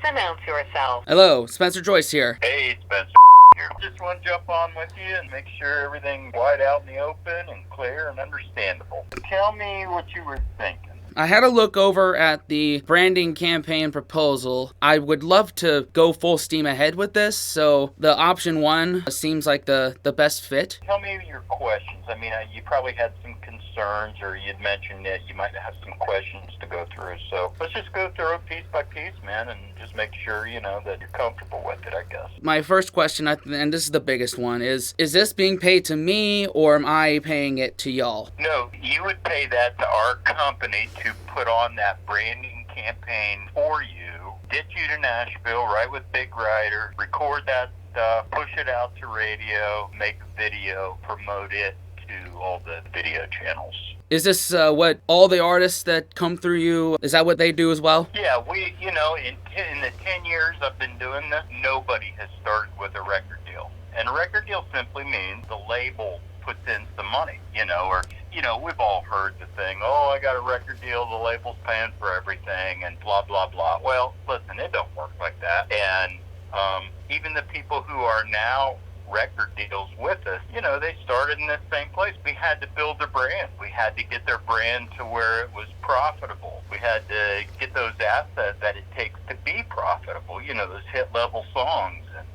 announce yourself. Hello, Spencer Joyce here. Hey, Spencer here. Just want to jump on with you and make sure everything's wide out in the open and clear and understandable. Tell me what you were thinking. I had a look over at the branding campaign proposal. I would love to go full steam ahead with this, so the option one seems like the best fit. Tell me your questions. I mean, you probably had some concerns, or you'd mentioned that you might have some questions to go through. So let's just go through it piece by piece, man, and just make sure, that you're comfortable with it, I guess. My first question, and this is the biggest one, is this being paid to me, or am I paying it to y'all? No, you would pay that to our company to put on that branding campaign for you, get you to Nashville, right with Big Rider, record that stuff, push it out to radio, make a video, promote it to all the video channels. Is this what all the artists that come through you, is that what they do as well? Yeah, we, in the 10 years I've been doing this, nobody has started with a record deal. And a record deal simply means the label puts in some money, or, we've all heard the thing, oh, I got a record deal, the label's paying for everything, and blah, blah, blah. Well, listen, it don't work like that. And even the people who are now record deals with us, they started in this same place. We had to build their brand. We had to get their brand to where it was profitable. We had to get those assets that it takes to be profitable, those hit-level songs and,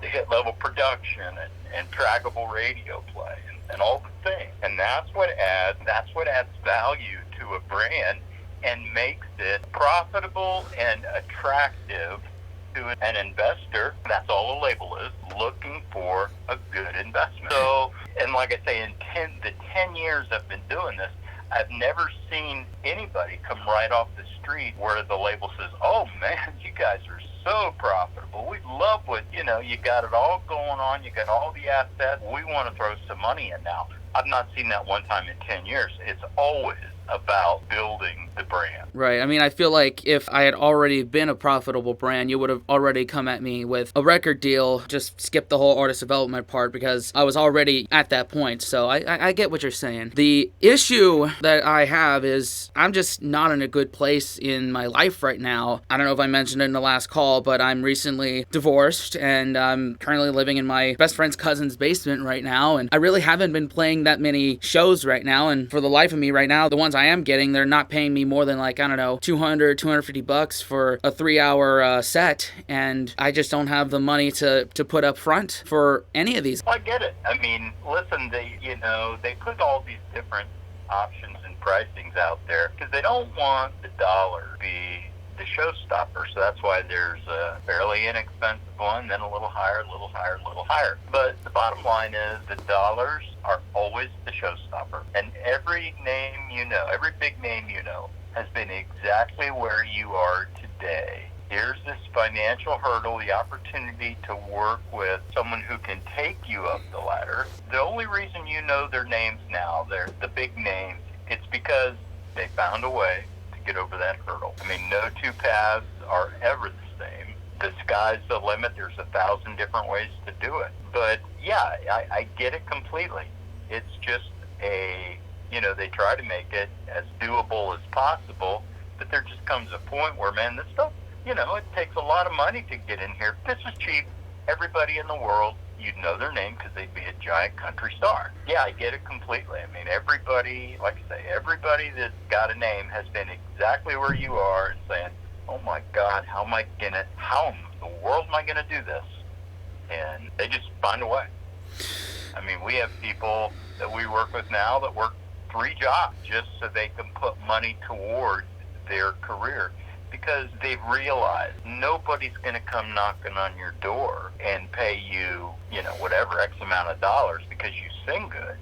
the hit-level production and trackable radio play and all the things. And that's what adds value to a brand and makes it profitable and attractive to an investor. That's all a label is, looking for a good investment. So, and like I say, in the 10 years I've been doing this, I've never seen anybody come right off the street where the label says, oh man, you guys are so profitable. We love what, you got it all going on. You got all the assets. We want to throw some money in now. I've not seen that one time in 10 years. It's always about building the brand. Right. I mean, I feel like if I had already been a profitable brand, you would have already come at me with a record deal, just skip the whole artist development part because I was already at that point. So I get what you're saying. The issue that I have is I'm just not in a good place in my life right now. I don't know if I mentioned it in the last call, but I'm recently divorced and I'm currently living in my best friend's cousin's basement right now. And I really haven't been playing that many shows right now. And for the life of me right now, the ones I am getting, they're not paying me more than $250 for a 3-hour set, and I just don't have the money to put up front for any of these. I get it. I mean, listen, they put all these different options and pricings out there because they don't want the dollar to be the showstopper. So that's why there's a fairly inexpensive one, then a little higher, a little higher, a little higher. But the bottom line is the dollars are always the showstopper. And every name every big name has been exactly where you are today. Here's this financial hurdle, the opportunity to work with someone who can take you up the ladder. The only reason you know their names now, they're the big names, it's because they found a way to get over that hurdle. I mean, no two paths are ever the same. The sky's the limit. There's 1,000 different ways to do it. But yeah, I get it completely. It's just they try to make it as doable as possible, but there just comes a point where, man, this stuff, it takes a lot of money to get in here. If this was cheap, everybody in the world, you'd know their name because they'd be a giant country star. Yeah, I get it completely. I mean, everybody, like I say, everybody that's got a name has been exactly where you are and saying, oh my God, how in the world am I going to do this? And they just find a way. I mean, we have people that we work with now that work 3 jobs just so they can put money toward their career because they've realized nobody's going to come knocking on your door and pay you, whatever X amount of dollars because you sing good.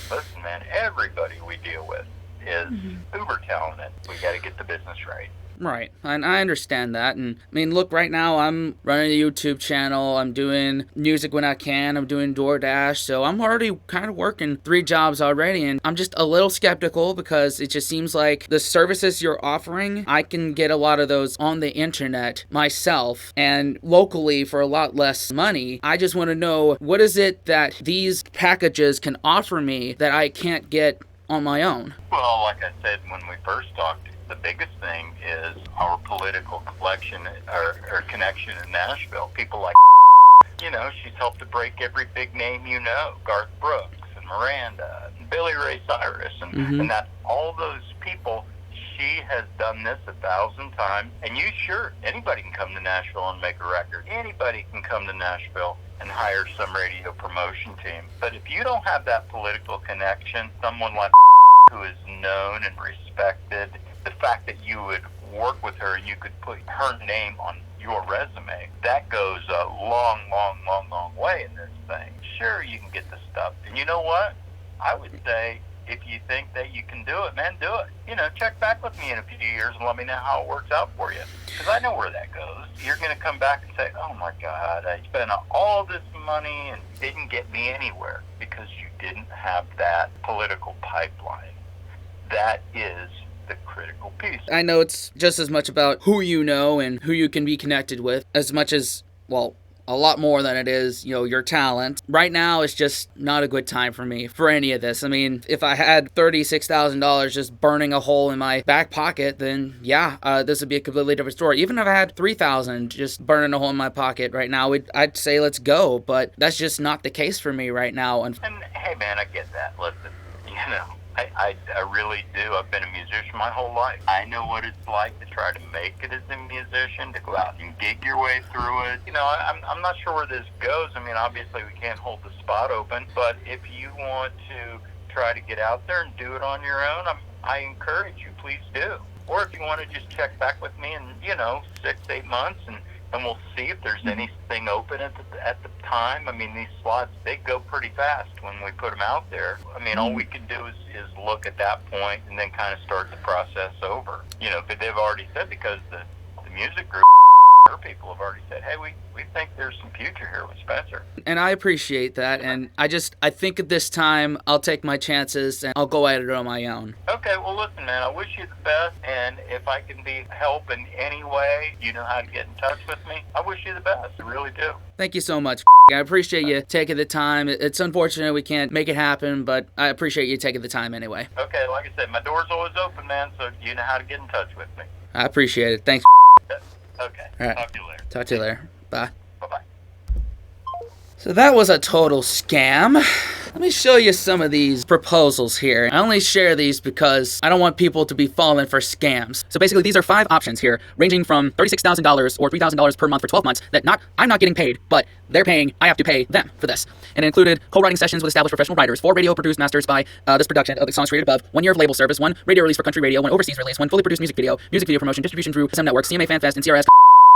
Listen, man, everybody we deal with is uber talented. We got to get the business right. Right, and I understand that, and I mean, look, right now I'm running a YouTube channel, I'm doing music when I can, I'm doing DoorDash, so I'm already kind of working 3 jobs already, and I'm just a little skeptical because it just seems like the services you're offering, I can get a lot of those on the internet myself, and locally for a lot less money. I just want to know, what is it that these packages can offer me that I can't get on my own? Well, like I said when we first talked, the biggest thing is our political collection or connection in Nashville. People like, she's helped to break every big name Garth Brooks and Miranda and Billy Ray Cyrus and that all those people. She has done this 1,000 times, and anybody can come to Nashville and make a record. Anybody can come to Nashville and hire some radio promotion team. But if you don't have that political connection, someone like who is known and respected, the fact that you would work with her and you could put her name on your resume, that goes a long, long, long, long way in this thing. Sure, you can get the stuff. And you know what? I would say, if you think that you can do it, man, do it. Check back with me in a few years and let me know how it works out for you. Because I know where that goes. You're going to come back and say, oh my God, I spent all this money and didn't get me anywhere because you didn't have that political pipeline. That is the critical piece. I know it's just as much about who you know and who you can be connected with as much as, a lot more than it is, your talent. Right now, it's just not a good time for me for any of this. I mean, if I had $36,000 just burning a hole in my back pocket, then this would be a completely different story. Even if I had $3,000 just burning a hole in my pocket right now, I'd say let's go. But that's just not the case for me right now. And hey, man, I get that. Listen, I really do. I've been a musician my whole life. I know what it's like to try to make it as a musician, to go out and gig your way through it. I'm not sure where this goes. I mean, obviously we can't hold the spot open, but if you want to try to get out there and do it on your own, I encourage you, please do. Or if you want to just check back with me in, 6-8 months and we'll see if there's anything open at the time. I mean, these slots, they go pretty fast when we put them out there. I mean, all we can do is look at that point and then kind of start the process over. But they've already said, because the music group, people have already said, hey, we think there's some future here with Spencer. And I appreciate that. And I think at this time, I'll take my chances and I'll go at it on my own. Okay, well, listen, man, I wish you the best. And if I can be help in any way, you know how to get in touch with me. I wish you the best. I really do. Thank you so much. I appreciate you taking the time. It's unfortunate we can't make it happen, but I appreciate you taking the time anyway. Okay, like I said, my door's always open, man, so you know how to get in touch with me. I appreciate it. Thanks. Okay. All right. Talk to you later. Talk to you later. Bye. Bye-bye. So that was a total scam. Let me show you some of these proposals here. I only share these because I don't want people to be falling for scams. So basically, these are 5 options here, ranging from $36,000 or $3,000 per month for 12 months that I'm not getting paid, but they're paying, I have to pay them for this. And it included co-writing sessions with established professional writers, 4 radio produced masters by this production of the songs created above, 1 year of label service, 1 radio release for country radio, 1 overseas release, 1 fully produced music video promotion, distribution through SM Network, CMA Fan Fest, and CRS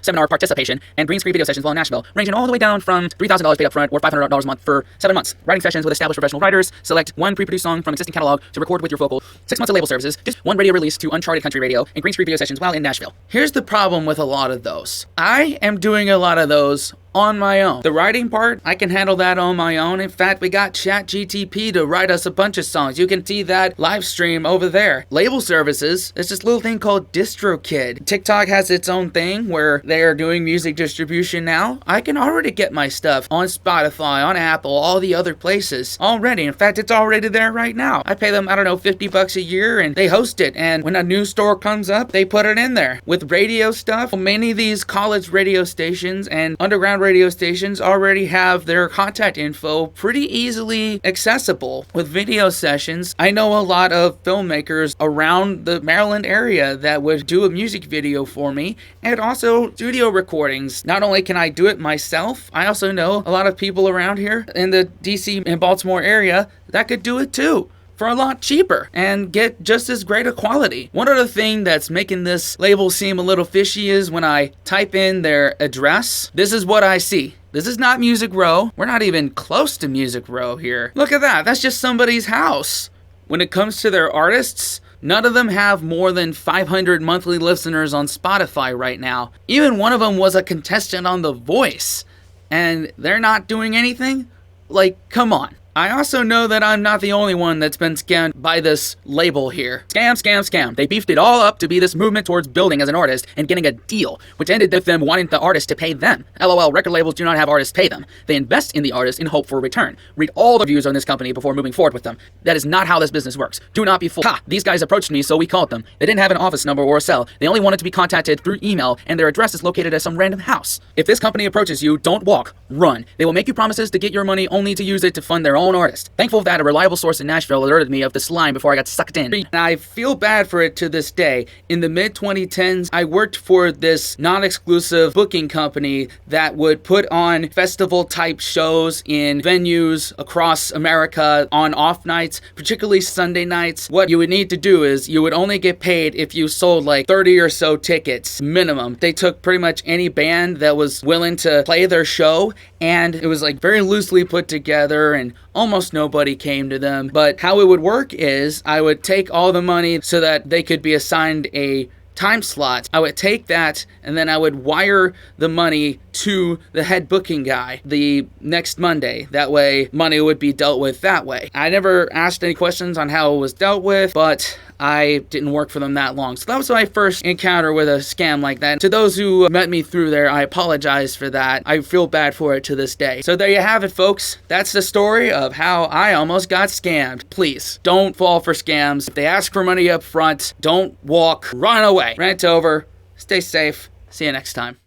seminar participation, and green screen video sessions while in Nashville, ranging all the way down from $3,000 paid up front or $500 a month for 7 months. Writing sessions with established professional writers, select 1 pre-produced song from existing catalog to record with your vocal, 6 months of label services, just 1 radio release to uncharted country radio, and green screen video sessions while in Nashville. Here's the problem with a lot of those. I am doing a lot of those on my own. The writing part, I can handle that on my own. In fact, we got ChatGTP to write us a bunch of songs. You can see that live stream over there. Label services, there's this little thing called DistroKid. TikTok has its own thing where they are doing music distribution now. I can already get my stuff on Spotify, on Apple, all the other places already. In fact, it's already there right now. I pay them, $50 a year and they host it. And when a new store comes up, they put it in there. With radio stuff, many of these college radio stations and underground radio stations already have their contact info pretty easily accessible. With video sessions, I know a lot of filmmakers around the Maryland area that would do a music video for me, and also studio recordings. Not only can I do it myself, I also know a lot of people around here in the DC and Baltimore area that could do it too, for a lot cheaper and get just as great a quality. One other thing that's making this label seem a little fishy is when I type in their address, this is what I see. This is not Music Row. We're not even close to Music Row here. Look at that. That's just somebody's house. When it comes to their artists, none of them have more than 500 monthly listeners on Spotify right now. Even one of them was a contestant on The Voice, and they're not doing anything? Like, come on. I also know that I'm not the only one that's been scammed by this label here. Scam, scam, scam. They beefed it all up to be this movement towards building as an artist and getting a deal, which ended with them wanting the artist to pay them. LOL, record labels do not have artists pay them. They invest in the artist in hope for a return. Read all the reviews on this company before moving forward with them. That is not how this business works. Do not be fooled. Ha! These guys approached me, so we called them. They didn't have an office number or a cell. They only wanted to be contacted through email, and their address is located at some random house. If this company approaches you, don't walk. Run. They will make you promises to get your money only to use it to fund their own artist. Thankful that a reliable source in Nashville alerted me of this line before I got sucked in. And I feel bad for it to this day. In the mid-2010s, I worked for this non-exclusive booking company that would put on festival-type shows in venues across America on off nights, particularly Sunday nights. What you would need to do is you would only get paid if you sold like 30 or so tickets minimum. They took pretty much any band that was willing to play their show, and it was like very loosely put together and almost nobody came to them. But how it would work is I would take all the money so that they could be assigned a time slot. I would take that and then I would wire the money to the head booking guy the next Monday. That way money would be dealt with that way. I never asked any questions on how it was dealt with, but I didn't work for them that long. So that was my first encounter with a scam like that. To those who met me through there, I apologize for that. I feel bad for it to this day. So there you have it, folks. That's the story of how I almost got scammed. Please, don't fall for scams. If they ask for money up front, don't walk. Run away. Rant over. Stay safe. See you next time.